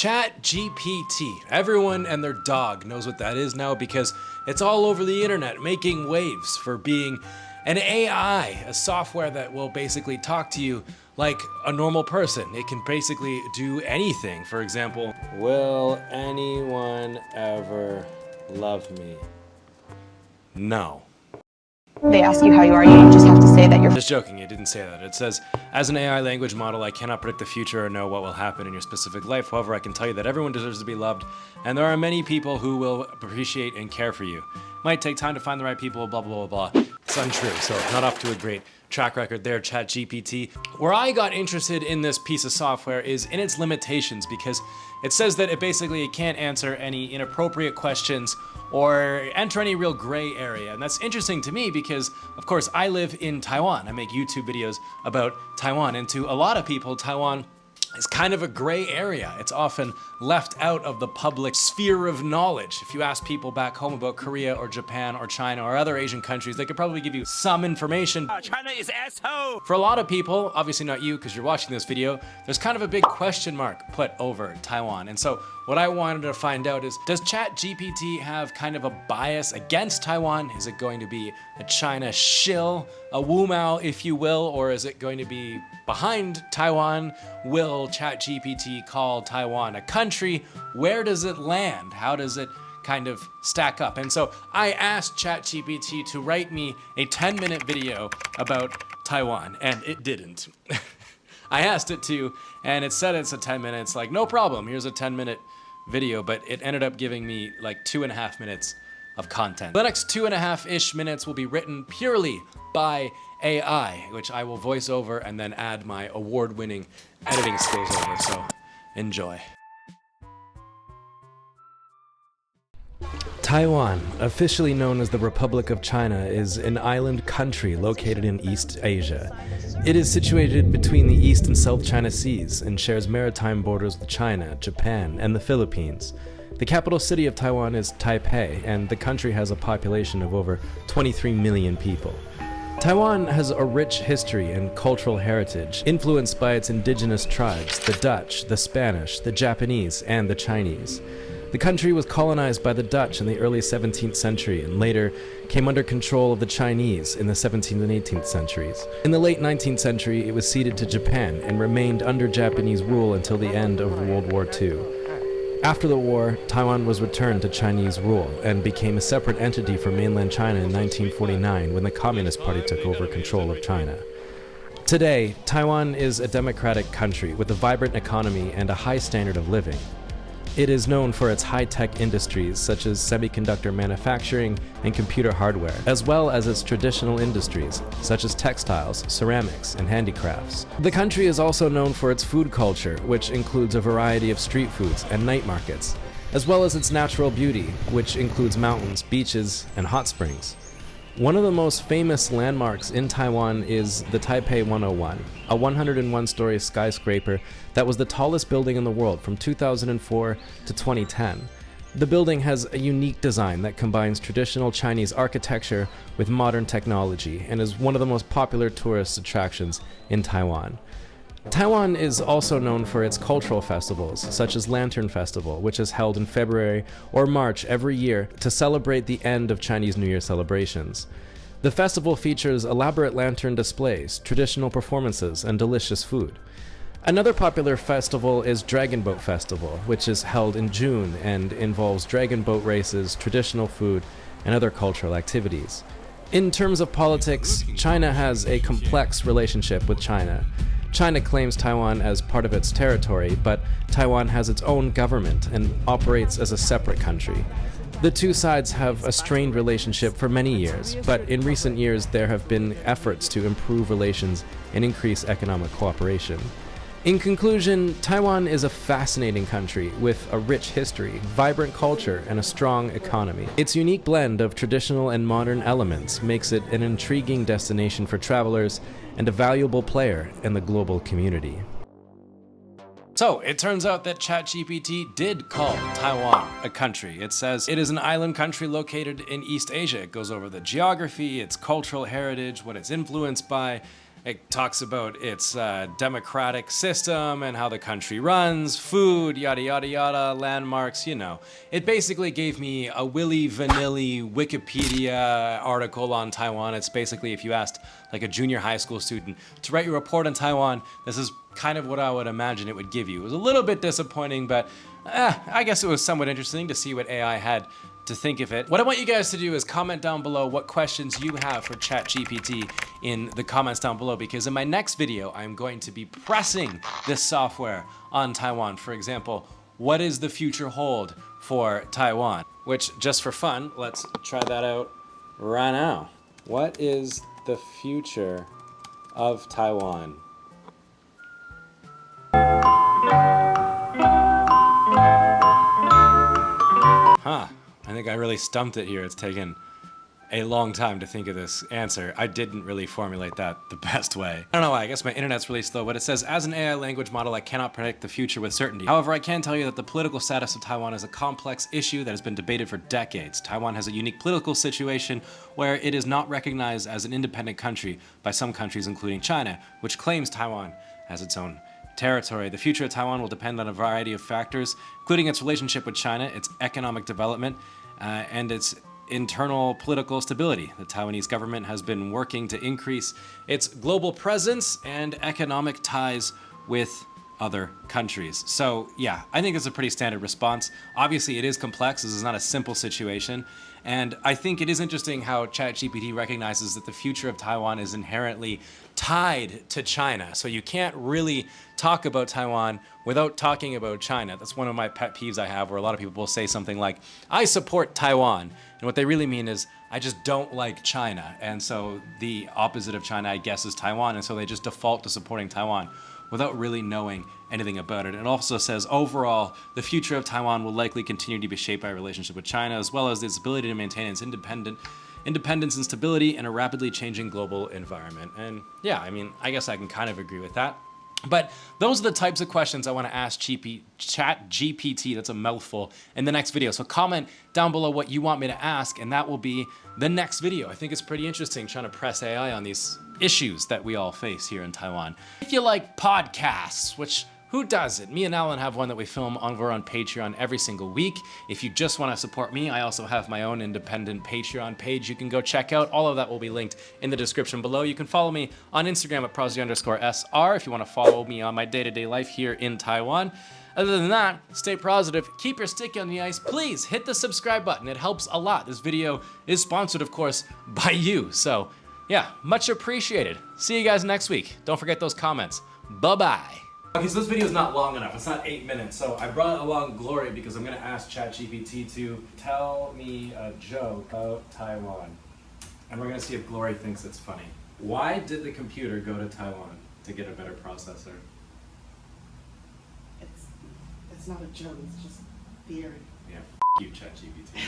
Chat GPT. Everyone and their dog knows what that is now because it's all over the internet, making waves for being an AI, a software that will basically talk to you like a normal person. It can basically do anything. For example, will anyone ever love me? No. They ask you how you are, you just have to say that you're... Just joking, it didn't say that. It says, as an AI language model, I cannot predict the future or know what will happen in your specific life. However, I can tell you that everyone deserves to be loved, and there are many people who will appreciate and care for you. Might take time to find the right people, blah, blah, blah, blah. It's untrue, so not off to a great track record there, Chat GPT. Where I got interested in this piece of software is in its limitations, because it says that it can't answer any inappropriate questions or enter any real gray area. And that's interesting to me because, of course, I live in Taiwan. I make YouTube videos about Taiwan, and to a lot of people, Taiwan is kind of a gray area. It's often left out of the public sphere of knowledge. If you ask people back home about Korea or Japan or China or other Asian countries, they could probably give you some information. China is asshole! For a lot of people, obviously not you because you're watching this video, there's kind of a big question mark put over Taiwan. And so what I wanted to find out is, does Chat GPT have kind of a bias against Taiwan? Is it going to be a China shill, a Wu Mao, if you will, or is it going to be behind Taiwan? Will Chat GPT call Taiwan a country? Where does it land? How does it kind of stack up? And so I asked Chat GPT to write me a 10-minute video about Taiwan, and it didn't. I asked it to, and it said it's a 10 minutes, like, no problem, here's a 10-minute video, but it ended up giving me like 2.5 minutes of content. The next 2.5-ish minutes will be written purely by AI, which I will voice over and then add my award-winning editing skills over, so enjoy. Taiwan, officially known as the Republic of China, is an island country located in East Asia. It is situated between the East and South China Seas and shares maritime borders with China, Japan, and the Philippines. The capital city of Taiwan is Taipei, and the country has a population of over 23 million people. Taiwan has a rich history and cultural heritage, influenced by its indigenous tribes, the Dutch, the Spanish, the Japanese, and the Chinese. The country was colonized by the Dutch in the early 17th century and later came under control of the Chinese in the 17th and 18th centuries. In the late 19th century, it was ceded to Japan and remained under Japanese rule until the end of World War II. After the war, Taiwan was returned to Chinese rule and became a separate entity from mainland China in 1949 when the Communist Party took over control of China. Today, Taiwan is a democratic country with a vibrant economy and a high standard of living. It is known for its high-tech industries such as semiconductor manufacturing and computer hardware, as well as its traditional industries such as textiles, ceramics, and handicrafts. The country is also known for its food culture, which includes a variety of street foods and night markets, as well as its natural beauty, which includes mountains, beaches, and hot springs. One of the most famous landmarks in Taiwan is the Taipei 101, a 101-story skyscraper that was the tallest building in the world from 2004 to 2010. The building has a unique design that combines traditional Chinese architecture with modern technology and is one of the most popular tourist attractions in Taiwan. Taiwan is also known for its cultural festivals, such as Lantern Festival, which is held in February or March every year to celebrate the end of Chinese New Year celebrations. The festival features elaborate lantern displays, traditional performances, and delicious food. Another popular festival is Dragon Boat Festival, which is held in June and involves dragon boat races, traditional food, and other cultural activities. In terms of politics, China has a complex relationship with China. China claims Taiwan as part of its territory, but Taiwan has its own government and operates as a separate country. The two sides have a strained relationship for many years, but in recent years there have been efforts to improve relations and increase economic cooperation. In conclusion, Taiwan is a fascinating country with a rich history, vibrant culture, and a strong economy. Its unique blend of traditional and modern elements makes it an intriguing destination for travelers and a valuable player in the global community. So, it turns out that ChatGPT did call Taiwan a country. It says it is an island country located in East Asia. It goes over the geography, its cultural heritage, what it's influenced by, It talks about its democratic system and how the country runs, food, yada yada yada, landmarks, you know. It basically gave me a willy vanilly Wikipedia article on Taiwan. It's basically if you asked like a junior high school student to write your report on Taiwan, this is kind of what I would imagine it would give you. It was a little bit disappointing, but I guess it was somewhat interesting to see what AI had to think of it. What I want you guys to do is comment down below what questions you have for Chat GPT in the comments down below, because in my next video, I'm going to be pressing this software on Taiwan. For example, what does the future hold for Taiwan? Which, just for fun, let's try that out right now. What is the future of Taiwan? Huh. I think I really stumped it here. It's taken a long time to think of this answer. I didn't really formulate that the best way. I don't know why, I guess my internet's really slow, but it says, as an AI language model, I cannot predict the future with certainty. However, I can tell you that the political status of Taiwan is a complex issue that has been debated for decades. Taiwan has a unique political situation where it is not recognized as an independent country by some countries, including China, which claims Taiwan as its own territory. The future of Taiwan will depend on a variety of factors, including its relationship with China, its economic development, and its internal political stability. The Taiwanese government has been working to increase its global presence and economic ties with other countries. So yeah, I think it's a pretty standard response. Obviously it is complex, this is not a simple situation. And I think it is interesting how ChatGPT recognizes that the future of Taiwan is inherently tied to China. So you can't really talk about Taiwan without talking about China. That's one of my pet peeves I have, where a lot of people will say something like, I support Taiwan. And what they really mean is, I just don't like China. And so the opposite of China, I guess, is Taiwan. And so they just default to supporting Taiwan without really knowing anything about it. It also says, overall, the future of Taiwan will likely continue to be shaped by a relationship with China, as well as its ability to maintain its independence and stability in a rapidly changing global environment. And yeah, I mean, I guess I can kind of agree with that. But those are the types of questions I want to ask Chat GPT, that's a mouthful, in the next video. So comment down below what you want me to ask, and that will be the next video. I think it's pretty interesting trying to press AI on these issues that we all face here in Taiwan. If you like podcasts, which who doesn't? Me and Alan have one that we film over on Patreon every single week. If you just want to support me, I also have my own independent Patreon page you can go check out. All of that will be linked in the description below. You can follow me on Instagram at prosy_SR if you want to follow me on my day-to-day life here in Taiwan. Other than that, stay positive, keep your stick on the ice. Please hit the subscribe button. It helps a lot. This video is sponsored, of course, by you. So yeah, much appreciated. See you guys next week. Don't forget those comments. Bye-bye. Okay, so this video is not long enough. It's not 8 minutes. So I brought along Glory because I'm going to ask ChatGPT to tell me a joke about Taiwan. And we're going to see if Glory thinks it's funny. Why did the computer go to Taiwan? To get a better processor. It's not a joke, it's just theory. Yeah, you, ChatGPT.